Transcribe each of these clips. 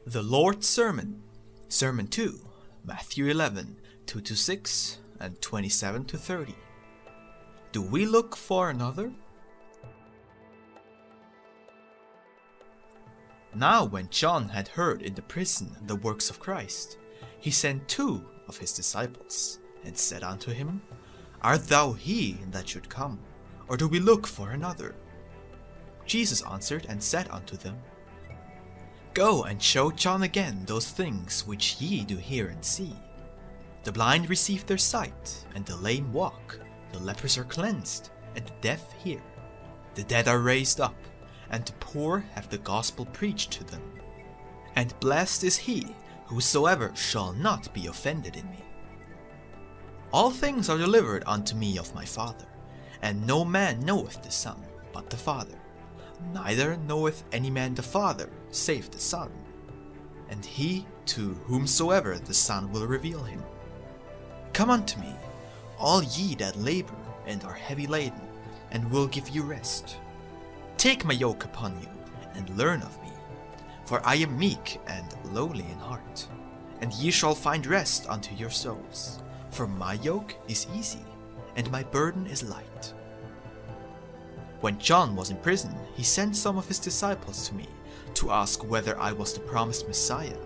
The Lord's Sermon, Sermon 2, Matthew 11, 2-6 and 27-30. Do we look for another? Now when John had heard in the prison the works of Christ, he sent 2 of his disciples, and said unto him, Art thou he that should come, or do we look for another? Jesus answered and said unto them, Go and show John again those things which ye do hear and see. The blind receive their sight, and the lame walk, the lepers are cleansed, and the deaf hear. The dead are raised up, and the poor have the gospel preached to them. And blessed is he whosoever shall not be offended in me. All things are delivered unto me of my Father, and no man knoweth the Son but the Father. Neither knoweth any man the Father, save the Son, and he to whomsoever the Son will reveal him. Come unto me, all ye that labor and are heavy laden, and will give you rest. Take my yoke upon you, and learn of me, for I am meek and lowly in heart, and ye shall find rest unto your souls. For my yoke is easy, and my burden is light. When John was in prison, he sent some of his disciples to me, to ask whether I was the promised Messiah,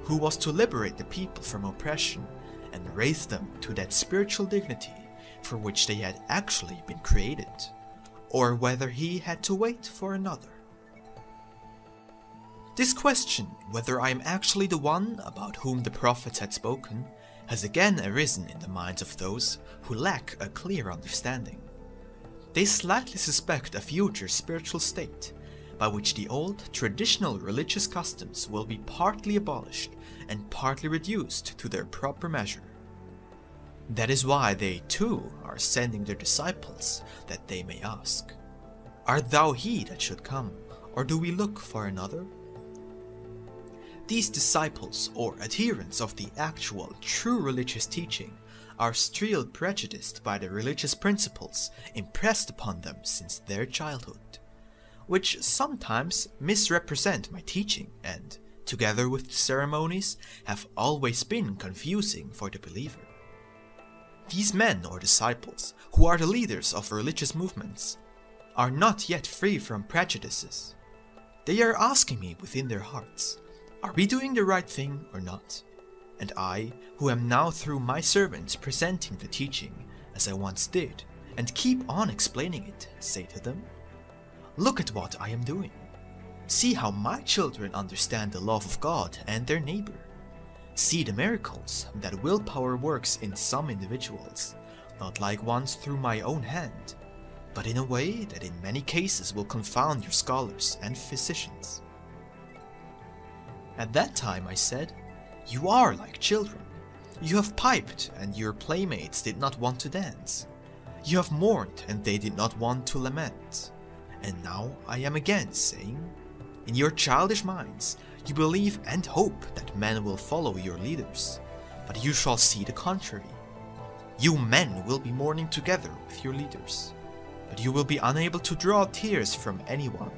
who was to liberate the people from oppression, and raise them to that spiritual dignity for which they had actually been created, or whether he had to wait for another. This question, whether I am actually the one about whom the prophets had spoken, has again arisen in the minds of those who lack a clear understanding. They slightly suspect a future spiritual state, by which the old traditional religious customs will be partly abolished and partly reduced to their proper measure. That is why they too are sending their disciples, that they may ask, Art thou he that should come, or do we look for another? These disciples, or adherents of the actual, true religious teaching, are still prejudiced by the religious principles impressed upon them since their childhood, which sometimes misrepresent my teaching and, together with the ceremonies, have always been confusing for the believer. These men or disciples, who are the leaders of religious movements, are not yet free from prejudices. They are asking me within their hearts, Are we doing the right thing or not? And I, who am now through my servants presenting the teaching, as I once did, and keep on explaining it, say to them, Look at what I am doing. See how my children understand the love of God and their neighbor. See the miracles that willpower works in some individuals, not like ones through my own hand, but in a way that in many cases will confound your scholars and physicians. At that time I said, You are like children. You have piped, and your playmates did not want to dance. You have mourned, and they did not want to lament. And now I am again saying, In your childish minds, you believe and hope that men will follow your leaders, but you shall see the contrary. You men will be mourning together with your leaders, but you will be unable to draw tears from anyone,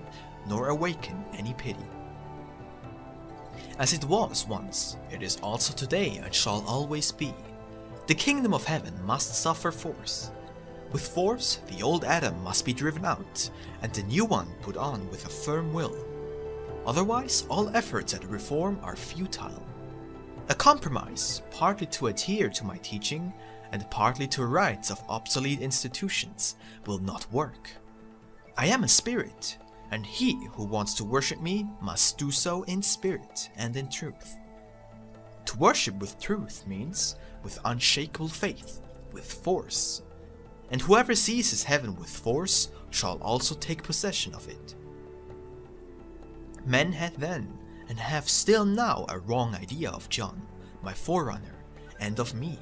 nor awaken any pity. As it was once, it is also today and shall always be. The kingdom of heaven must suffer force. With force, the old Adam must be driven out, and the new one put on with a firm will. Otherwise, all efforts at reform are futile. A compromise, partly to adhere to my teaching, and partly to rites of obsolete institutions, will not work. I am a spirit, and he who wants to worship me must do so in spirit and in truth. To worship with truth means with unshakable faith, with force. And whoever seizes heaven with force shall also take possession of it. Men had then, and have still now, a wrong idea of John, my forerunner, and of me.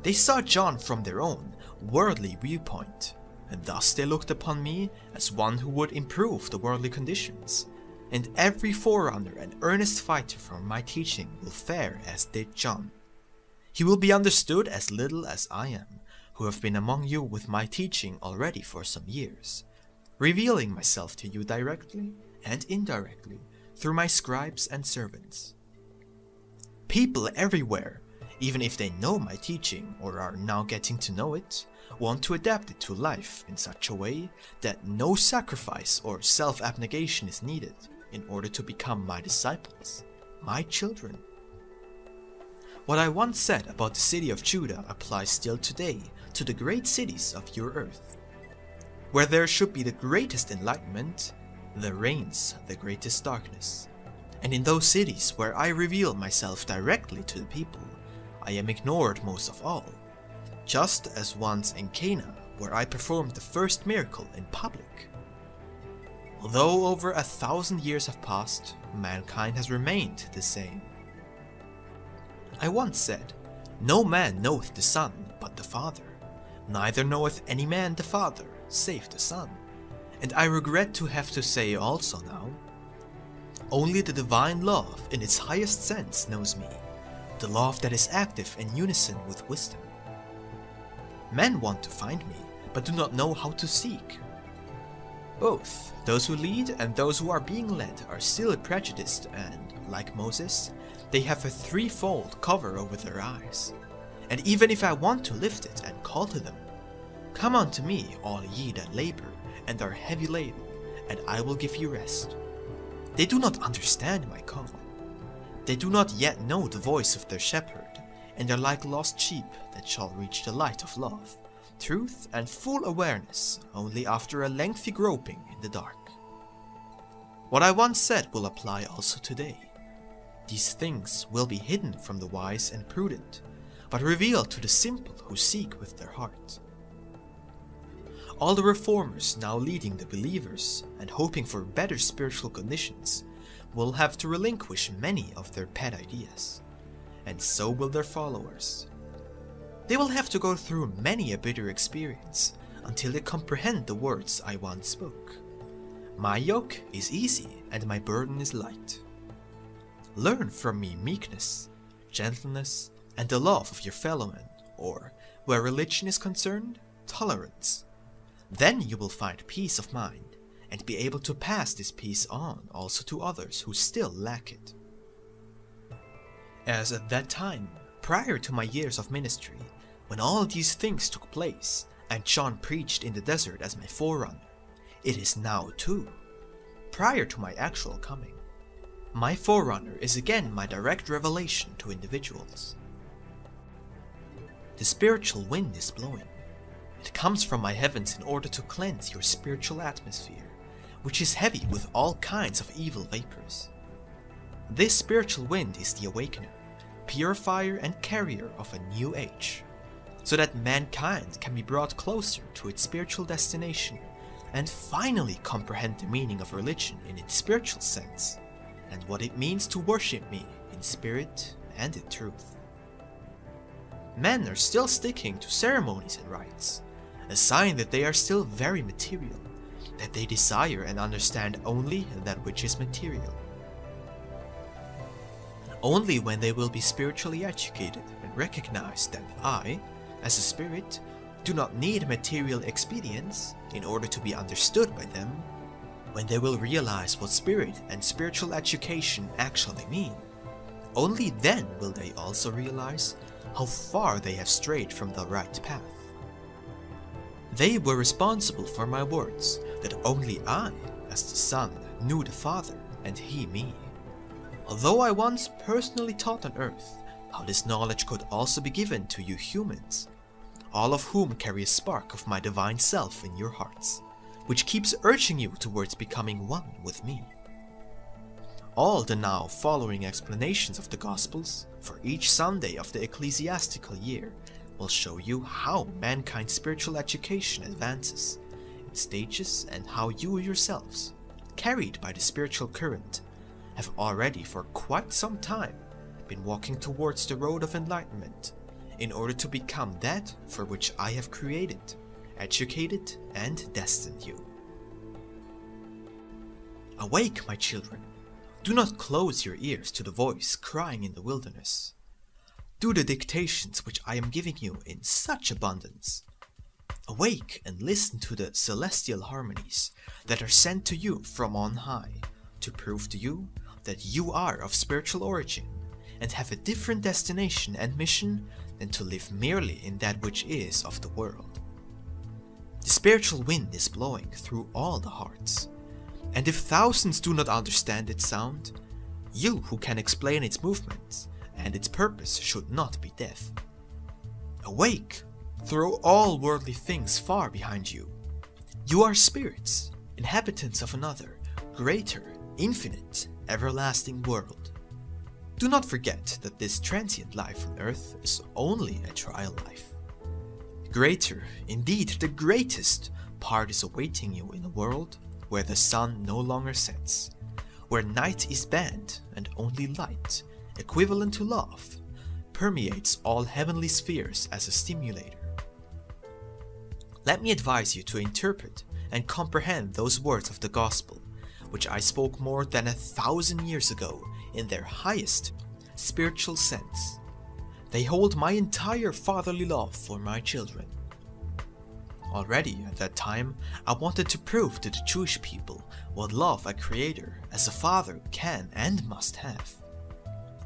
They saw John from their own, worldly viewpoint, and thus they looked upon me as one who would improve the worldly conditions, and every forerunner and earnest fighter for my teaching will fare as did John. He will be understood as little as I am, who have been among you with my teaching already for some years, revealing myself to you directly and indirectly through my scribes and servants. People everywhere, even if they know my teaching or are now getting to know it, want to adapt it to life in such a way that no sacrifice or self-abnegation is needed in order to become my disciples, my children. What I once said about the city of Judah applies still today to the great cities of your earth. Where there should be the greatest enlightenment, there reigns the greatest darkness. And in those cities where I reveal myself directly to the people, I am ignored most of all, just as once in Cana, where I performed the first miracle in public. Although over 1,000 years have passed, mankind has remained the same. I once said, "No man knoweth the Son but the Father, neither knoweth any man the Father save the Son." And I regret to have to say also now, only the divine love in its highest sense knows me, the love that is active in unison with wisdom. Men want to find me, but do not know how to seek. Both those who lead and those who are being led are still prejudiced and, like Moses, they have a threefold cover over their eyes. And even if I want to lift it and call to them, "Come unto me, all ye that labor and are heavy laden, and I will give you rest," they do not understand my call. They do not yet know the voice of their shepherd, and are like lost sheep that shall reach the light of love, truth and full awareness only after a lengthy groping in the dark. What I once said will apply also today. These things will be hidden from the wise and prudent, but revealed to the simple who seek with their heart. All the reformers now leading the believers and hoping for better spiritual conditions will have to relinquish many of their pet ideas, and so will their followers. They will have to go through many a bitter experience until they comprehend the words I once spoke. "My yoke is easy and my burden is light." Learn from me meekness, gentleness, and the love of your fellowmen, or, where religion is concerned, tolerance. Then you will find peace of mind, and be able to pass this peace on also to others who still lack it. As at that time, prior to my years of ministry, when all these things took place, and John preached in the desert as my forerunner, it is now too, prior to my actual coming. My forerunner is again my direct revelation to individuals. The spiritual wind is blowing. It comes from my heavens in order to cleanse your spiritual atmosphere, which is heavy with all kinds of evil vapors. This spiritual wind is the awakener, purifier and carrier of a new age, so that mankind can be brought closer to its spiritual destination and finally comprehend the meaning of religion in its spiritual sense, and what it means to worship me in spirit and in truth. Men are still sticking to ceremonies and rites, a sign that they are still very material, that they desire and understand only that which is material. Only when they will be spiritually educated and recognize that I, as a spirit, do not need material expedients in order to be understood by them, when they will realize what spirit and spiritual education actually mean, only then will they also realize how far they have strayed from the right path. They were responsible for my words that only I, as the Son, knew the Father and He me. Although I once personally taught on earth how this knowledge could also be given to you humans, all of whom carry a spark of my divine self in your hearts, which keeps urging you towards becoming one with me. All the now following explanations of the Gospels for each Sunday of the ecclesiastical year will show you how mankind's spiritual education advances in stages and how you yourselves, carried by the spiritual current, have already for quite some time been walking towards the road of enlightenment in order to become that for which I have created, educated, and destined you. Awake, my children! Do not close your ears to the voice crying in the wilderness. Do the dictations which I am giving you in such abundance. Awake and listen to the celestial harmonies that are sent to you from on high, to prove to you that you are of spiritual origin and have a different destination and mission than to live merely in that which is of the world. The spiritual wind is blowing through all the hearts, and if thousands do not understand its sound, you who can explain its movements and its purpose should not be deaf. Awake! Throw all worldly things far behind you. You are spirits, inhabitants of another, greater, infinite, everlasting world. Do not forget that this transient life on earth is only a trial life. Greater, indeed the greatest, part is awaiting you in a world where the sun no longer sets, where night is banned and only light, equivalent to love, permeates all heavenly spheres as a stimulator. Let me advise you to interpret and comprehend those words of the gospel, which I spoke more than 1,000 years ago in their highest spiritual sense. They hold my entire fatherly love for my children. Already at that time, I wanted to prove to the Jewish people what love a creator as a father can and must have.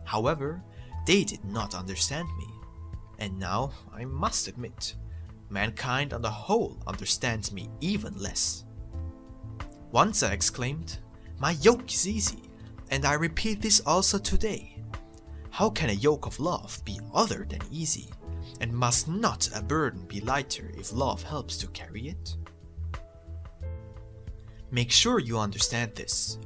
However, they did not understand me, and now I must admit, mankind on the whole understands me even less. Once I exclaimed, "My yoke is easy," and I repeat this also today. How can a yoke of love be other than easy, and must not a burden be lighter if love helps to carry it? Make sure you understand this.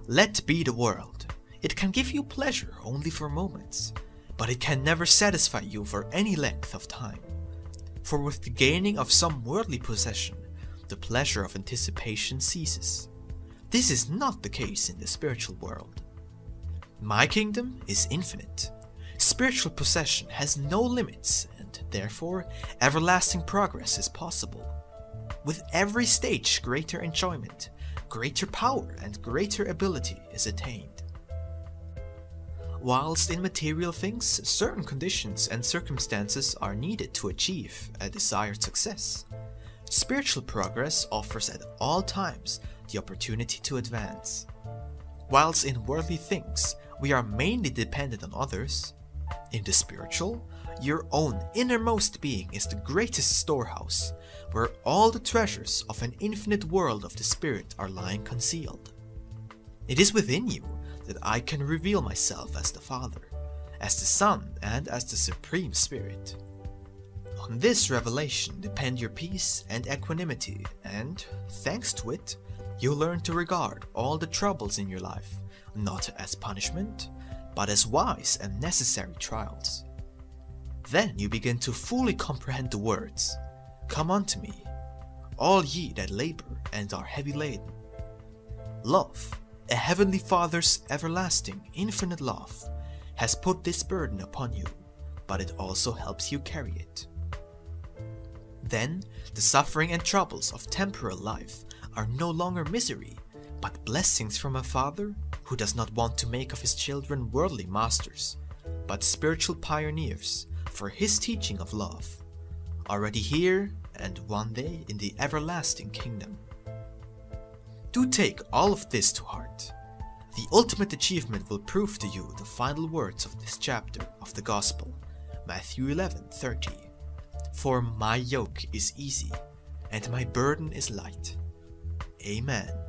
Let be the world. It can give you pleasure only for moments, but it can never satisfy you for any length of time. For with the gaining of some worldly possession, the pleasure of anticipation ceases. This is not the case in the spiritual world. My kingdom is infinite. Spiritual possession has no limits, and therefore everlasting progress is possible. With every stage, greater enjoyment, greater power, and greater ability is attained. Whilst in material things, certain conditions and circumstances are needed to achieve a desired success, spiritual progress offers at all times the opportunity to advance. Whilst in worldly things, we are mainly dependent on others, in the spiritual, your own innermost being is the greatest storehouse, where all the treasures of an infinite world of the spirit are lying concealed. It is within you that I can reveal myself as the Father, as the Son, and as the Supreme Spirit. On this revelation depend your peace and equanimity, and, thanks to it, you learn to regard all the troubles in your life not as punishment, but as wise and necessary trials. Then you begin to fully comprehend the words, "Come unto me, all ye that labor and are heavy laden." Love, a heavenly Father's everlasting, infinite love, has put this burden upon you, but it also helps you carry it. Then the suffering and troubles of temporal life are no longer misery, but blessings from a Father who does not want to make of his children worldly masters, but spiritual pioneers for his teaching of love, already here and one day in the everlasting kingdom. Do take all of this to heart. The ultimate achievement will prove to you the final words of this chapter of the Gospel, Matthew 11:30. "For my yoke is easy, and my burden is light." Amen.